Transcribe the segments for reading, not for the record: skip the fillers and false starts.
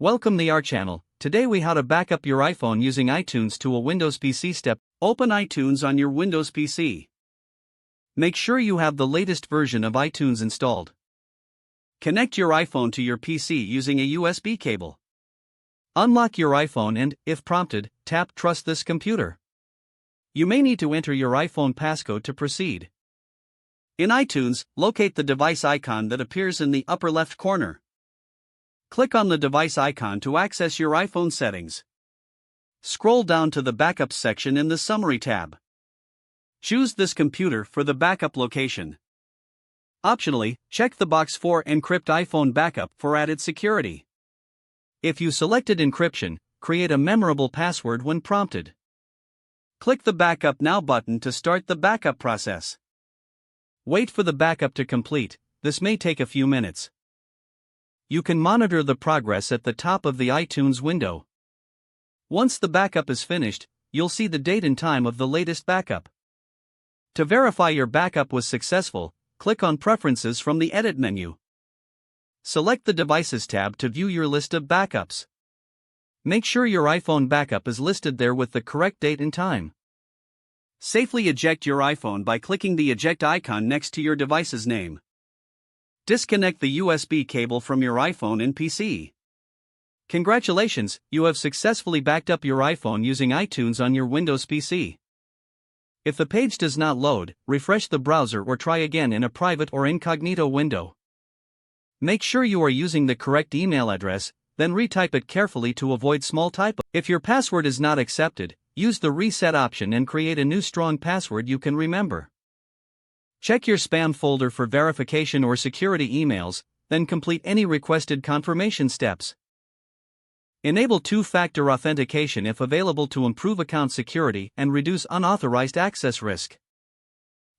Welcome to our channel. Today we how to back up your iPhone using iTunes to a Windows PC step. Open iTunes on your Windows PC. Make sure you have the latest version of iTunes installed. Connect your iPhone to your PC using a USB cable. Unlock your iPhone and, if prompted, tap Trust this computer. You may need to enter your iPhone passcode to proceed. In iTunes, locate the device icon that appears in the upper left corner. Click on the device icon to access your iPhone settings. Scroll down to the Backups section in the Summary tab. Choose this computer for the backup location. Optionally, check the box for Encrypt iPhone Backup for added security. If you selected encryption, create a memorable password when prompted. Click the Backup Now button to start the backup process. Wait for the backup to complete. This may take a few minutes. You can monitor the progress at the top of the iTunes window. Once the backup is finished, you'll see the date and time of the latest backup. To verify your backup was successful, click on Preferences from the Edit menu. Select the Devices tab to view your list of backups. Make sure your iPhone backup is listed there with the correct date and time. Safely eject your iPhone by clicking the eject icon next to your device's name. Disconnect the USB cable from your iPhone and PC. Congratulations, you have successfully backed up your iPhone using iTunes on your Windows PC. If the page does not load, refresh the browser or try again in a private or incognito window. Make sure you are using the correct email address, then retype it carefully to avoid small typos. If your password is not accepted, use the reset option and create a new strong password you can remember. Check your spam folder for verification or security emails, then complete any requested confirmation steps. Enable two-factor authentication if available to improve account security and reduce unauthorized access risk.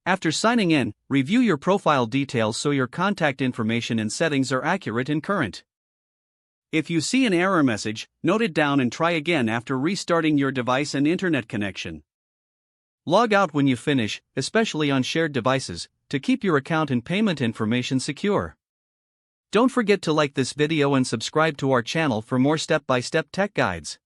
After signing in, review your profile details so your contact information and settings are accurate and current. If you see an error message, note it down and try again after restarting your device and internet connection. Log out when you finish, especially on shared devices, to keep your account and payment information secure. Don't forget to like this video and subscribe to our channel for more step-by-step tech guides.